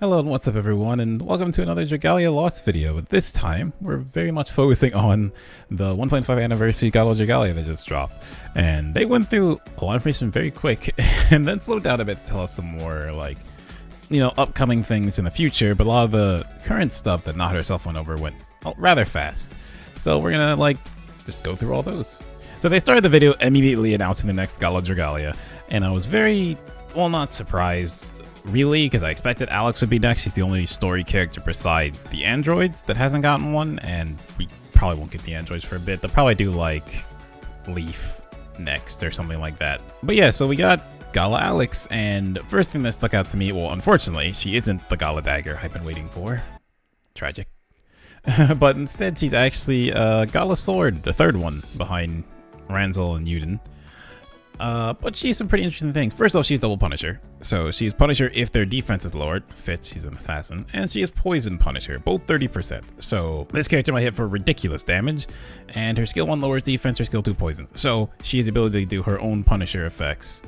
Hello and what's up everyone, and welcome to another Dragalia Lost video. But this time, we're very much focusing on the 1.5 Anniversary Dragalia that just dropped. And they went through a lot of information very quick, and then slowed down a bit to tell us some more, like, you know, upcoming things in the future. But a lot of the current stuff that Not herself went over went rather fast. So we're gonna, like, just go through all those. So they started the video immediately announcing the next Dragalia, and I was very, well, not surprised really, because I expected Alex would be next. She's the only story character besides the androids that hasn't gotten one, and we probably won't get the androids for a bit. They'll probably do like Leaf next or something like that. But yeah, so we got Gala Alex, and the first thing that stuck out to me, well, unfortunately, she isn't the Gala Dagger I've been waiting for. Tragic. But instead, she's actually Gala Sword, the third one behind Ranzel and Yuden. But she's some pretty interesting things. First off, she's double Punisher. So she's Punisher if their defense is lowered. Fits, she's an assassin. And she is Poison Punisher, both 30%. So this character might hit for ridiculous damage. And her skill 1 lowers defense, her skill 2 poison. So she has the ability to do her own Punisher effects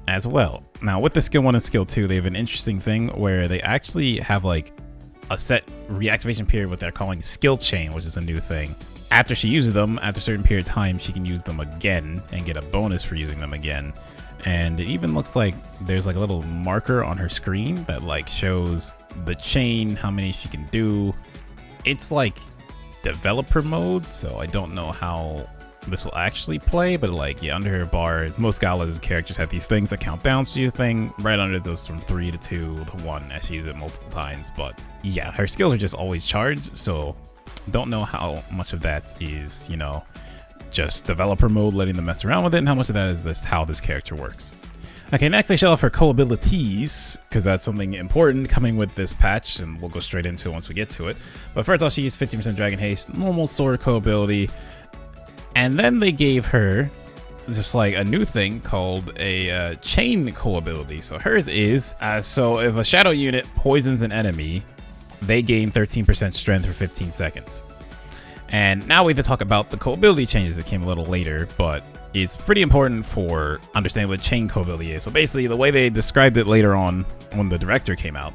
as well. Now with the skill 1 and skill 2, they have an interesting thing where they actually have like a set reactivation period, what they're calling skill chain, which is a new thing. After she uses them, after a certain period of time, she can use them again and get a bonus for using them again. And it even looks like there's like a little marker on her screen that like shows the chain, how many she can do. It's like developer mode, so I don't know how this will actually play, but like, yeah, under her bar, most Gala's characters have these things that count down. So you thing right under those from 3 to 2 to 1 as she uses it multiple times. But yeah, her skills are just always charged, so don't know how much of that is, you know, just developer mode letting them mess around with it, and how much of that is just how this character works. Okay, next they show off her coabilities, because that's something important coming with this patch, and we'll go straight into it once we get to it. But first off, she used 50% Dragon Haste, normal sword coability, and then they gave her just like a new thing called a Chain-Coability. So hers is, so if a shadow unit poisons an enemy, they gain 13% strength for 15 seconds. And now we have to talk about the coability changes that came a little later, but it's pretty important for understanding what Chain-Coability is. So basically, the way they described it later on when the director came out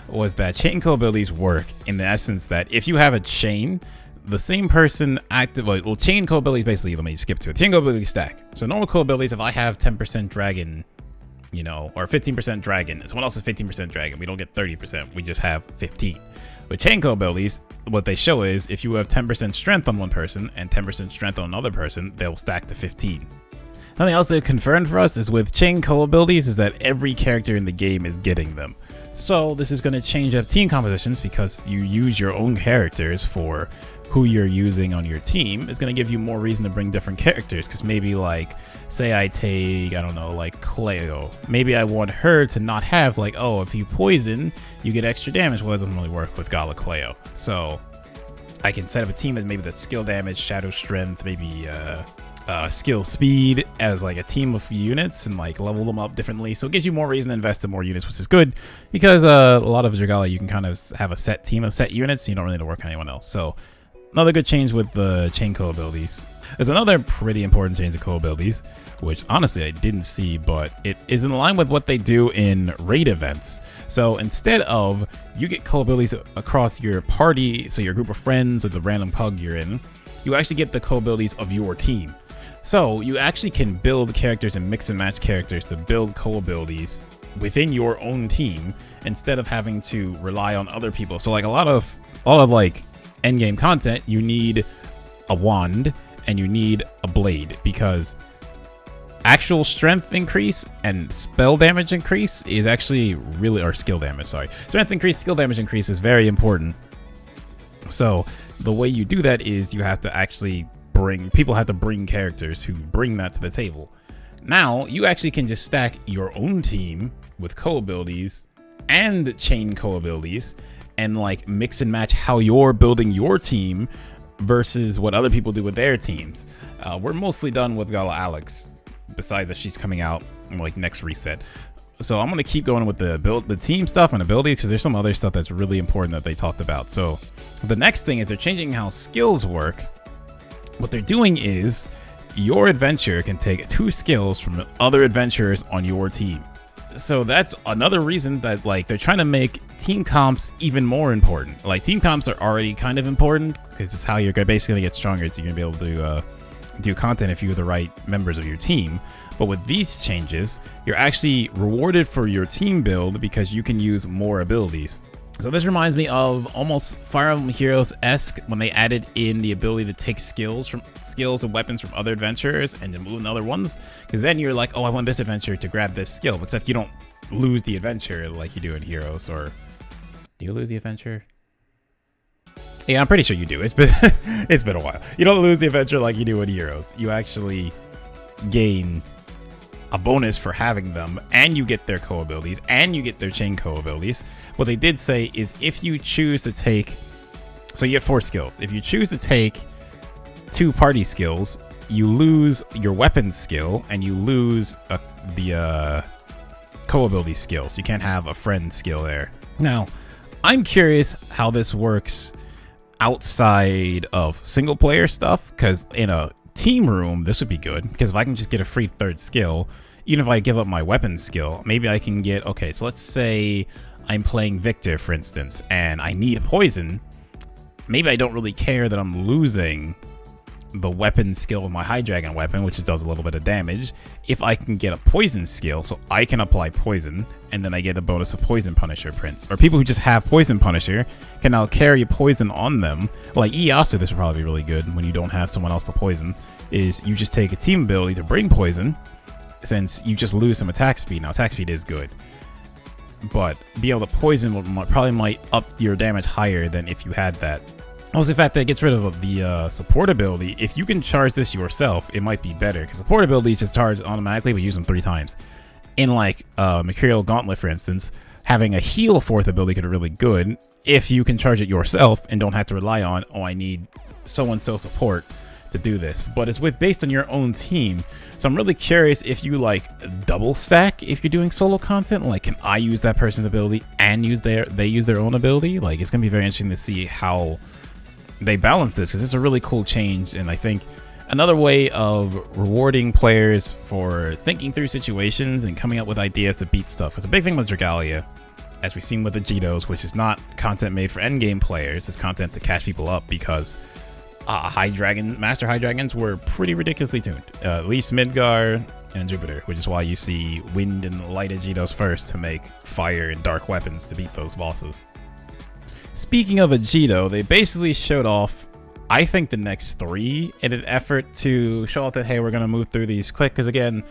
was that Chain-Coabilities work in the essence that if you have a chain, the same person well, Chain-Coabilities basically, let me skip to it. Chain-Coability stack. So normal coabilities, if I have 10% dragon, you know, or 15% dragon, and someone else is 15% dragon, we don't get 30%, we just have 15. With Chain-Coabilities, what they show is if you have 10% strength on one person and 10% strength on another person, they'll stack to 15. Something else they've confirmed for us is with Chain-Coabilities is that every character in the game is getting them. So this is going to change up team compositions, because you use your own characters for who you're using on your team. Is going to give you more reason to bring different characters, because maybe like, say I take, I don't know, like Cleo. Maybe I want her to not have like, oh, if you poison, you get extra damage. Well, that doesn't really work with Gala Cleo. So I can set up a team that maybe that's skill damage, shadow strength, maybe skill speed as like a team of units, and like level them up differently. So it gives you more reason to invest in more units, which is good, because a lot of Dragalia, you can kind of have a set team of set units, so you don't really need to work on anyone else. So another good change with the Chain-Coabilities. There's another pretty important change to coabilities, which honestly I didn't see, but it is in line with what they do in raid events. So instead of you get coabilities across your party, so your group of friends or the random pug you're in, you actually get the coabilities of your team. So you actually can build characters and mix and match characters to build coabilities within your own team, instead of having to rely on other people. So like a lot of like endgame content, you need a wand and you need a blade, because actual strength increase and spell damage increase is actually really, or skill damage, sorry. Strength increase, skill damage increase is very important. So the way you do that is you have to actually people have to bring characters who bring that to the table. Now you actually can just stack your own team with coabilities and Chain-Coabilities, and like mix and match how you're building your team versus what other people do with their teams. We're mostly done with Gala Alex, besides that she's coming out like next reset. So I'm gonna keep going with the team stuff and abilities, because there's some other stuff that's really important that they talked about. So the next thing is they're changing how skills work. What they're doing is your adventurer can take 2 skills from other adventurers on your team. so that's another reason that like they're trying to make team comps even more important. Like team comps are already kind of important because it's how you're basically gonna get stronger. So you're gonna be able to do content if you have the right members of your team. But with these changes, you're actually rewarded for your team build because you can use more abilities. So this reminds me of almost Fire Emblem Heroes-esque when they added in the ability to take skills and weapons from other adventurers and then move in other ones. Because then you're like, oh, I want this adventure to grab this skill. Except you don't lose the adventure like you do in Heroes. Or do you lose the adventure? Yeah, I'm pretty sure you do. It's been it's been a while. You don't lose the adventure like you do in Heroes. You actually gain a bonus for having them, and you get their co-abilities, and you get their Chain-Coabilities. What they did say is if you choose to take, so you get 4 skills. If you choose to take 2 party skills, you lose your weapon skill, and you lose the co-ability skill. So you can't have a friend skill there. Now, I'm curious how this works outside of single player stuff, because in a team room, this would be good, because if I can just get a free 3rd skill, even if I give up my weapon skill, maybe I can get, okay, so let's say I'm playing Victor, for instance, and I need poison. Maybe I don't really care that I'm losing the weapon skill with my High Dragon weapon, which just does a little bit of damage, if I can get a poison skill, so I can apply poison, and then I get a bonus of Poison Punisher Prince. Or people who just have Poison Punisher can now carry poison on them. Like Iasu, this would probably be really good when you don't have someone else to poison, is you just take a team ability to bring poison, since you just lose some attack speed. Now, attack speed is good, but be able to poison probably might up your damage higher than if you had that. Also, the fact that it gets rid of the support ability, if you can charge this yourself, it might be better, because support abilities just charge automatically, but use them 3 times. In like Mercurial Gauntlet, for instance, having a heal 4th ability could be really good if you can charge it yourself and don't have to rely on, oh, I need so-and-so support to do this. But it's based on your own team, so I'm really curious if you like double stack if you're doing solo content. Like, can I use that person's ability and they use their own ability? Like, it's gonna be very interesting to see how they balance this, because it's a really cool change, and I think another way of rewarding players for thinking through situations and coming up with ideas to beat stuff. Because a big thing with Dragalia, as we've seen with the Jitos, which is not content made for endgame players, it's content to catch people up, because Master High Dragons were pretty ridiculously tuned. At least Midgar and Jupiter, which is why you see Wind and Light Jitos first to make Fire and Dark weapons to beat those bosses. Speaking of a Jito, they basically showed off, I think, the next 3 in an effort to show off that, hey, we're going to move through these quick. Because again,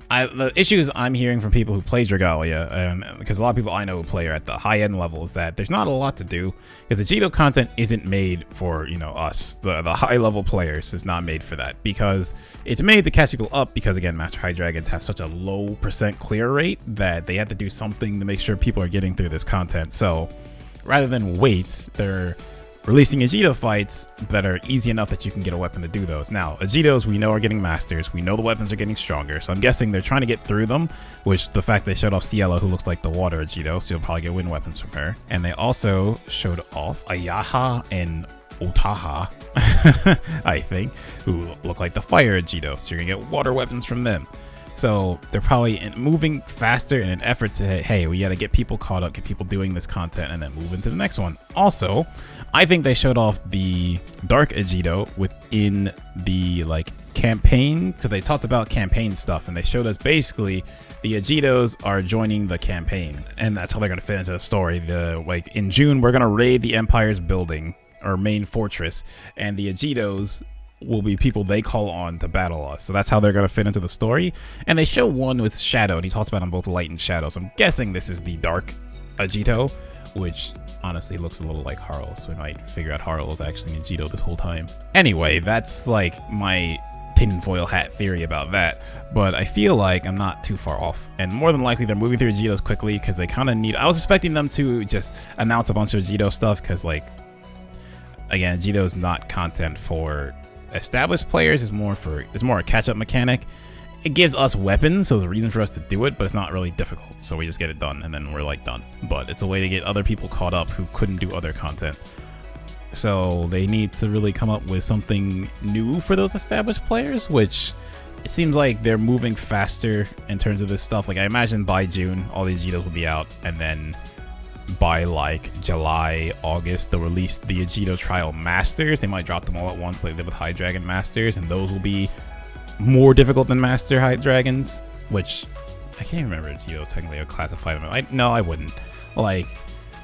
the issues I'm hearing from people who play Dragalia, because a lot of people I know who play are at the high-end level, is that there's not a lot to do, because the Jito content isn't made for, you know, us, the high-level players. Is not made for that, because it's made to catch people up, because again, Master High Dragons have such a low % clear rate that they have to do something to make sure people are getting through this content. So rather than wait, they're releasing Ajito fights that are easy enough that you can get a weapon to do those. Now, Ajitos we know are getting masters. We know the weapons are getting stronger, so I'm guessing they're trying to get through them, which the fact they showed off Ciela, who looks like the water Ajito, so you'll probably get wind weapons from her. And they also showed off Ayaha and Otaha, I think, who look like the fire Ajito, so you're gonna get water weapons from them. So they're probably moving faster in an effort to, hey, we gotta get people caught up, get people doing this content, and then move into the next one. Also, I think they showed off the Dark Ajito within the like campaign. So they talked about campaign stuff, and they showed us basically the Ajitos are joining the campaign, and that's how they're gonna fit into the story. Like in June, we're gonna raid the Empire's building or main fortress, and the Ajitos will be people they call on to battle us. So that's how they're going to fit into the story. And they show one with Shadow, and he talks about on both Light and Shadow. So I'm guessing this is the Dark Ajito, which honestly looks a little like Harl. So we might figure out Harl is actually an Ajito this whole time. Anyway, that's like my tinfoil hat theory about that. But I feel like I'm not too far off. And more than likely, they're moving through Ajitos quickly because they kind of need... I was expecting them to just announce a bunch of Ajito stuff because, like, again, Ajito's not content for established players. It's more a catch-up mechanic. It gives us weapons, so there's a reason for us to do it, but it's not really difficult, so we just get it done and then we're like done. But it's a way to get other people caught up who couldn't do other content, so they need to really come up with something new for those established players, which it seems like they're moving faster in terms of this stuff. Like, I imagine by June, all these Agitos will be out, and then by like July, August, they'll release the Agito Trial Masters. They might drop them all at once, like they did with High Dragon Masters, and those will be more difficult than Master High Dragons, which I can't even remember Agitos technically would classify them. No, I wouldn't. Like,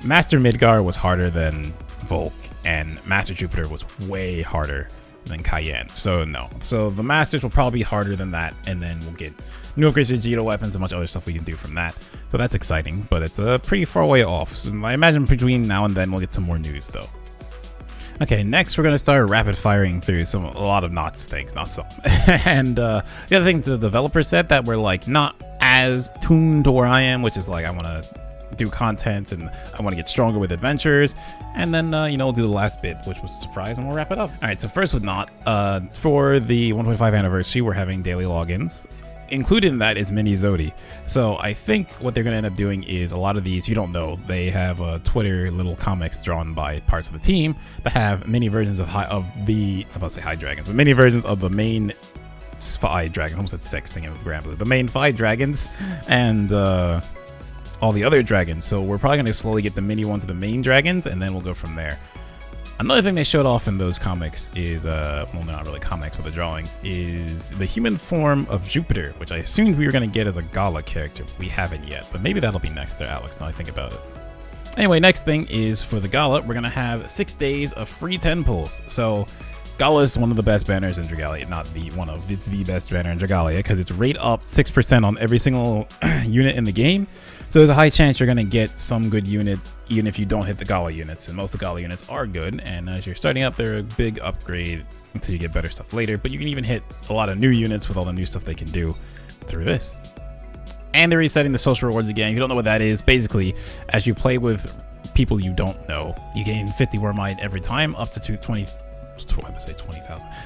Master Midgar was harder than Volk, and Master Jupiter was way harder than Cayenne. So no. So the Masters will probably be harder than that, and then we'll get new upgrades to Agito weapons and much other stuff we can do from that. So that's exciting, but it's a pretty far way off. So I imagine between now and then we'll get some more news though. Okay, next we're gonna start rapid firing through a lot of Knots things, not some. And the other thing the developer said that we're like not as tuned to where I am, which is like I want to do content and I want to get stronger with adventures, and then you know, we'll do the last bit, which was a surprise, and we'll wrap it up. All right, so first with Knot, for the 1.5 anniversary, we're having daily logins. Included in that is Mini Zodi. So I think what they're going to end up doing is a lot of these, you don't know, they have Twitter little comics drawn by parts of the team that have mini versions of I'm about to say High Dragons, but mini versions of the main 5 dragons. I almost said 6, thinking of Grand Blue. The main 5 dragons and all the other dragons. So we're probably going to slowly get the mini ones of the main dragons, and then we'll go from there. Another thing they showed off in those comics is, well, not really comics, but the drawings, is the human form of Jupiter, which I assumed we were going to get as a Gala character. We haven't yet, but maybe that'll be next there, Alex, now I think about it. Anyway, next thing is for the Gala, we're going to have 6 days of free 10 pulls. So Gala is one of the best banners in Dragalia, not the one of, it's the best banner in Dragalia, because it's rate up 6% on every single unit in the game. So there's a high chance you're going to get some good unit, even if you don't hit the Gala units, and most of the Gala units are good, and as you're starting up, they're a big upgrade until you get better stuff later, but you can even hit a lot of new units with all the new stuff they can do through this. And they're resetting the social rewards again. If you don't know what that is, basically, as you play with people you don't know, you gain 50 Wormite every time, up to 20,000,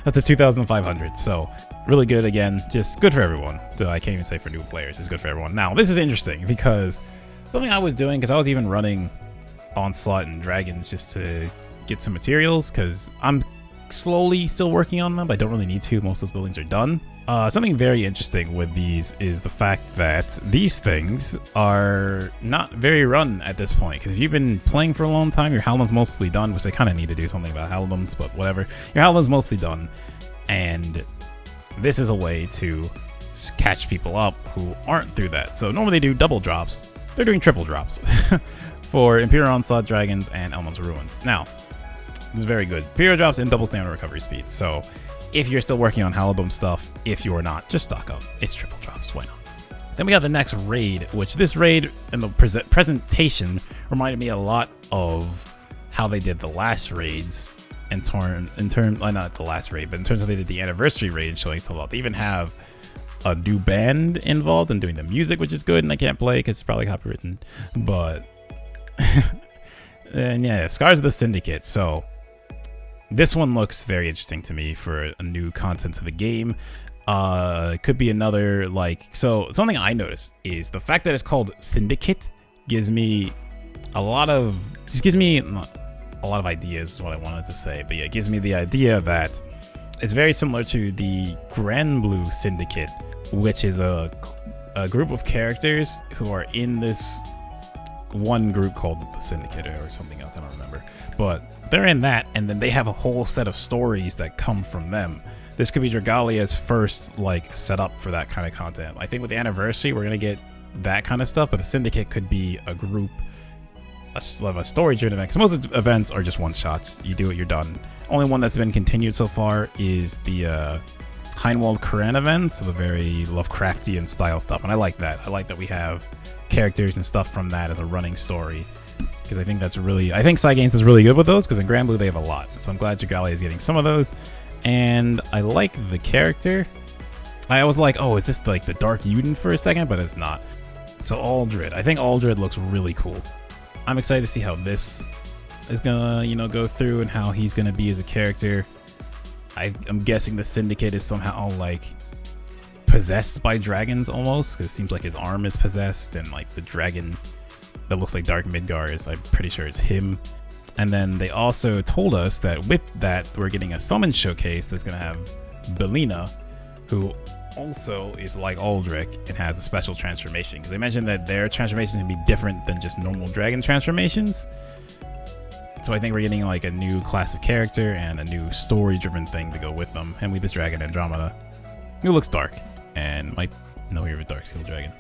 up to 2,500, so really good. Again, just good for everyone. I can't even say for new players, it's good for everyone. Now, this is interesting because something I was doing, because I was even running Onslaught and Dragons just to get some materials, because I'm slowly still working on them, but I don't really need to. Most of those buildings are done. Something very interesting with these is the fact that these things are not very run at this point, because if you've been playing for a long time, your Howland's mostly done, which they kind of need to do something about Howland's, but whatever. Your Howland's mostly done, and this is a way to catch people up who aren't through that. So normally they do double drops. They're doing triple drops for Imperial Onslaught Dragons and Elemental Ruins. Now, this is very good. Imperial drops and double stamina recovery speed. So if you're still working on Halibum stuff, if you're not, just stock up. It's triple drops. Why not? Then we got the next raid, which this raid and the presentation reminded me a lot of how they did the last raids in terms, not the last raid, but in terms of how they did the anniversary raid, showing stuff out. They even have a new band involved and doing the music, which is good, and I can't play because it's probably copywritten, but and yeah, Scars of the Syndicate. So this one looks very interesting to me for a new content to the game. It could be another, like, so something I noticed is the fact that it's called Syndicate gives me a lot of ideas is what I wanted to say, but yeah, it gives me the idea that it's very similar to the Grand Blue Syndicate, which is a group of characters who are in this one group called the Syndicate or something else, I don't remember, but they're in that, and then they have a whole set of stories that come from them. This could be Dragalia's first like setup for that kind of content. I think with the anniversary we're gonna get that kind of stuff, but the Syndicate could be a group, a story-driven event, because most events are just one-shots. You do it, you're done. Only one that's been continued so far is the Heinwald Koran event, so the very Lovecraftian style stuff, and I like that. I like that we have characters and stuff from that as a running story, because I think that's really, I think Cygames is really good with those, because in Grand Blue they have a lot, so I'm glad Dragalia is getting some of those. And I like the character. I was like, oh, is this like the Dark Uden for a second, but it's not. So Aldred, I think Aldred looks really cool. I'm excited to see how this is gonna, you know, go through and how he's gonna be as a character. I'm guessing the Syndicate is somehow like possessed by dragons almost, because it seems like his arm is possessed, and like the dragon that looks like Dark Midgar is, I'm pretty sure it's him. And then they also told us that with that we're getting a summon showcase that's gonna have Belina, who also is like Aldrich and has a special transformation, because they mentioned that their transformations can be different than just normal dragon transformations. So I think we're getting like a new class of character and a new story-driven thing to go with them. And we this dragon Andromeda, who looks dark and might know you're a dark steel dragon.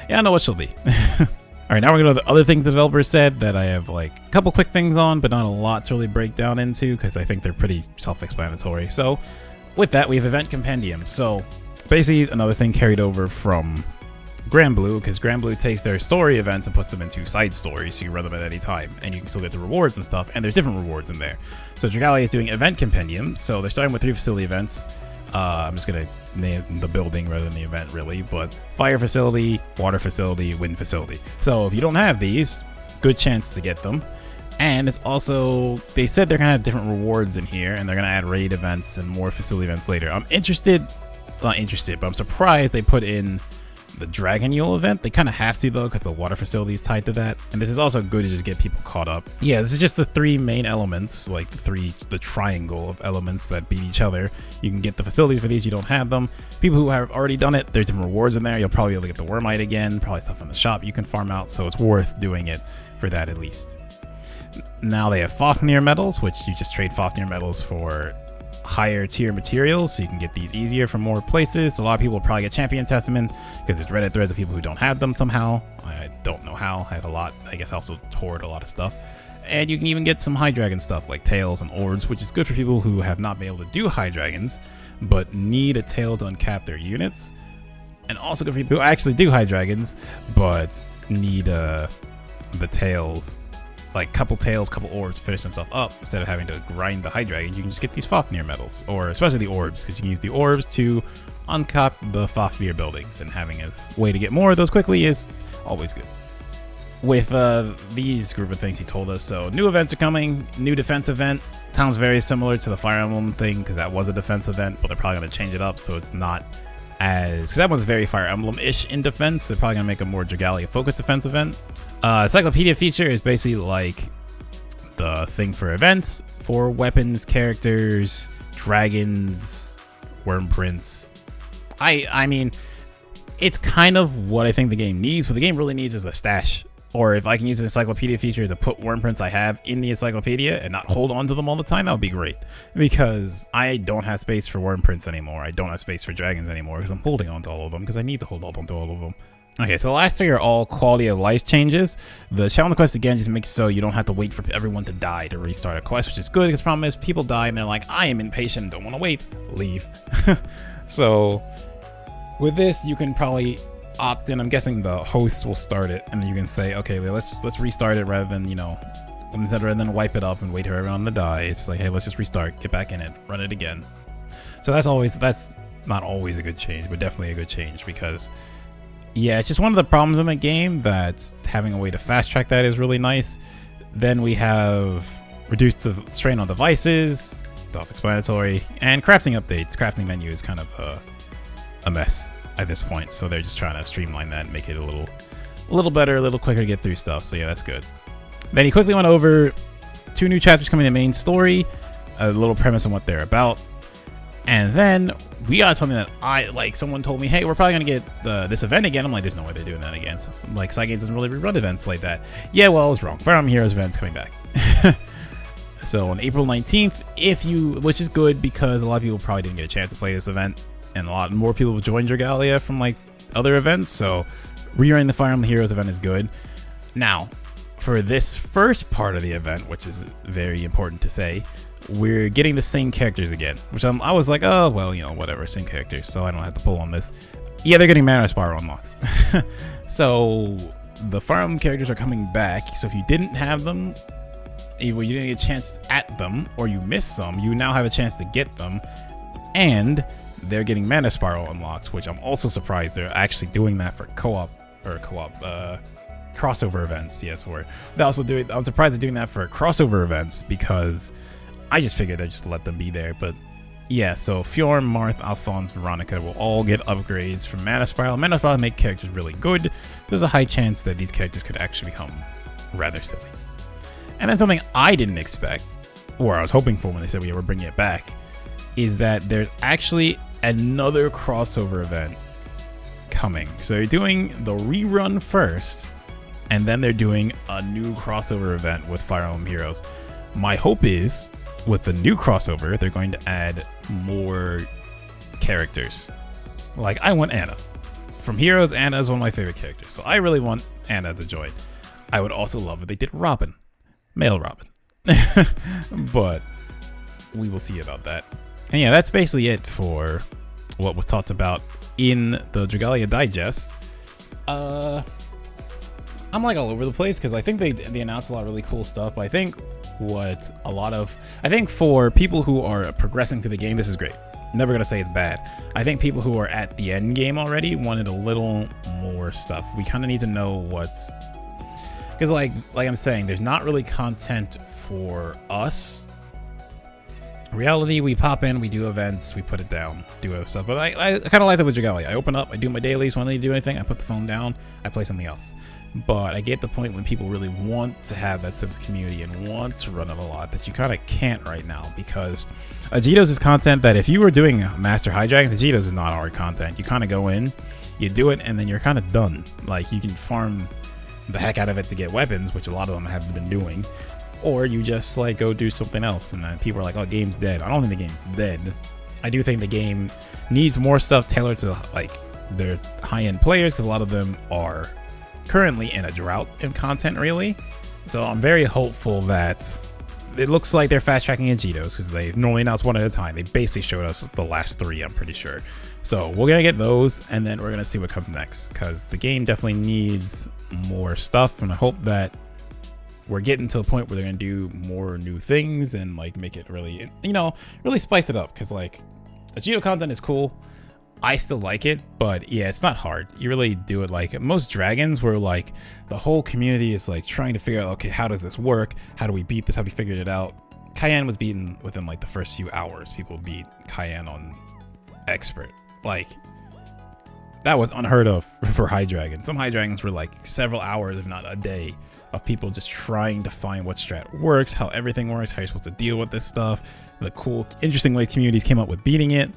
Yeah, I know what she'll be. All right, now we're going to the other things the developers said that I have like a couple quick things on, but not a lot to really break down into because I think they're pretty self-explanatory. So with that, we have Event Compendium. So basically another thing carried over from Granblue, because Granblue takes their story events and puts them into side stories, so you run them at any time, and you can still get the rewards and stuff, and there's different rewards in there. So Dragalia is doing Event Compendium, so they're starting with 3 facility events. I'm just going to name the building rather than the event, really, but Fire Facility, Water Facility, Wind Facility. So if you don't have these, good chance to get them. And it's also, they said they're going to have different rewards in here, and they're going to add raid events and more facility events later. I'm not interested, but I'm surprised they put in the Dragon Yule event. They kind of have to, though, because the water facility is tied to that. And this is also good to just get people caught up. Yeah, this is just the 3 main elements, like the triangle of elements that beat each other. You can get the facilities for these, you don't have them. People who have already done it, there's different rewards in there. You'll probably be able to get the Wormite again, probably stuff in the shop you can farm out, so it's worth doing it for that at least. Now they have Fafnir medals, which you just trade Fafnir medals for higher tier materials, so you can get these easier from more places. A lot of people will probably get Champion Testament because there's Reddit threads of people who don't have them somehow. I don't know how. I have a lot. I guess I also hoard a lot of stuff. And you can even get some high dragon stuff like tails and orbs, which is good for people who have not been able to do high dragons but need a tail to uncap their units, and also good for people who actually do high dragons but need the tails, like couple tails, couple orbs to finish themselves up. Instead of having to grind the high dragon, you can just get these Fafnir medals, or especially the orbs, because you can use the orbs to uncap the Fafnir buildings, and having a way to get more of those quickly is always good. With these group of things he told us, so new events are coming, new defense event. Sounds very similar to the Fire Emblem thing, because that was a defense event, but they're probably going to change it up so it's not as, because that one's very Fire Emblem-ish in defense. They're probably going to make a more Dragalia focused defense event. Encyclopedia feature is basically like the thing for events for weapons, characters, dragons, worm prints. I mean, it's kind of what I think the game needs. What the game really needs is a stash. Or if I can use the encyclopedia feature to put worm prints I have in the encyclopedia and not hold on to them all the time, that would be great. Because I don't have space for worm prints anymore. I don't have space for dragons anymore because I'm holding on to all of them, because I need to hold on to all of them. Okay, so the last 3 are all quality of life changes. The challenge quest again just makes so you don't have to wait for everyone to die to restart a quest, which is good, because the problem is people die and they're like, I am impatient, don't want to wait, leave. So with this, you can probably opt in. I'm guessing the host will start it, and then you can say, okay, let's restart it rather than, rather than wipe it up and wait for everyone to die. It's like, hey, let's just restart, get back in it, run it again. So that's not always a good change, but definitely a good change, because yeah, it's just one of the problems in the game that having a way to fast track that is really nice. Then we have reduced the strain on devices, self-explanatory, and crafting updates. Crafting menu is kind of a mess at this point, so they're just trying to streamline that and make it a little better, a little quicker to get through stuff. So yeah, that's good. Then he quickly went over 2 new chapters coming in the main story, a little premise on what they're about. And then we got something that I like. Someone told me, hey, we're probably gonna get this event again. I'm like, there's no way they're doing that again. So, like, Cygames doesn't really rerun events like that. Yeah, well, I was wrong. Fire Emblem Heroes event's coming back. So on April 19th, which is good, because a lot of people probably didn't get a chance to play this event, and a lot more people joined Dragalia from like other events. So rerunning the Fire Emblem Heroes event is good. Now, for this first part of the event, which is very important to say, we're getting the same characters again, which I was like, oh, well, whatever, same characters, so I don't have to pull on this. Yeah, they're getting Mana Spiral unlocks. So the Fire Emblem characters are coming back, so if you didn't have them, either you didn't get a chance at them, or you missed some, you now have a chance to get them, and they're getting Mana Spiral unlocks, which I'm also surprised they're actually doing that for crossover events. Yes, I'm surprised they're doing that for crossover events, because I just figured they'd just let them be there. But yeah, so Fjorm, Marth, Alphonse, Veronica will all get upgrades from Mana Spiral. Mana Spiral make characters really good. There's a high chance that these characters could actually become rather silly. And then something I didn't expect, or I was hoping for when they said we were bringing it back, is that there's actually another crossover event coming. So they're doing the rerun first, and then they're doing a new crossover event with Fire Emblem Heroes. My hope is, with the new crossover, they're going to add more characters. Like, I want Anna. From Heroes, Anna is one of my favorite characters, so I really want Anna to join. I would also love if they did Robin. Male Robin. But we will see about that. And yeah, that's basically it for what was talked about in the Dragalia Digest. I'm like all over the place because I think they announced a lot of really cool stuff, but I think for people who are progressing through the game, this is great. Never gonna say it's bad. I think people who are at the end game already wanted a little more stuff. We kind of need to know what's, because like I'm saying, there's not really content for us. Reality, we pop in, we do events, we put it down, do other stuff. But I kind of like that with Dragalia. I open up, I do my dailies. When I need to do anything, I put the phone down, I play something else. But I get the point when people really want to have that sense of community and want to run it a lot that you kind of can't right now, because Agitos is content that if you were doing Master High Dragons, Agitos is not hard content. You kind of go in, you do it, and then you're kind of done. Like, you can farm the heck out of it to get weapons, which a lot of them have been doing, or you just like go do something else, and then people are like, oh, game's dead. I don't think the game's dead. I do think the game needs more stuff tailored to like their high-end players, because a lot of them are currently in a drought in content, really. So I'm very hopeful that it looks like they're fast-tracking Agitos, because they normally announce one at a time. They basically showed us the last 3, I'm pretty sure. So we're gonna get those, and then we're gonna see what comes next, because the game definitely needs more stuff, and I hope that we're getting to a point where they're gonna do more new things and like make it really, really spice it up, because like Agito content is cool. I still like it, but yeah, it's not hard. You really do it like most dragons, where like the whole community is like trying to figure out, okay, how does this work? How do we beat this? How we figured it out? Cayenne was beaten within like the first few hours. People beat Cayenne on expert. Like, that was unheard of for high dragons. Some high dragons were like several hours, if not a day, of people just trying to find what strat works, how everything works, how you're supposed to deal with this stuff, the cool, interesting ways communities came up with beating it.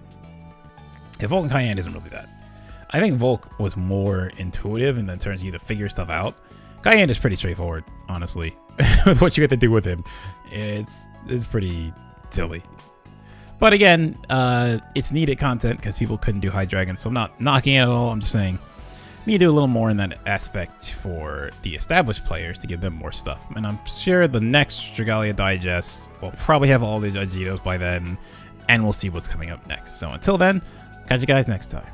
Yeah, Volk and Cayenne isn't really that. I think Volk was more intuitive in the terms of you to figure stuff out. Cayenne is pretty straightforward, honestly. With what you get to do with him, it's pretty silly. But again, it's needed content because people couldn't do high dragons, so I'm not knocking it at all. I'm just saying we need to do a little more in that aspect for the established players to give them more stuff. And I'm sure the next Dragalia Digest will probably have all the Agitos by then, and we'll see what's coming up next. So until then, catch you guys next time.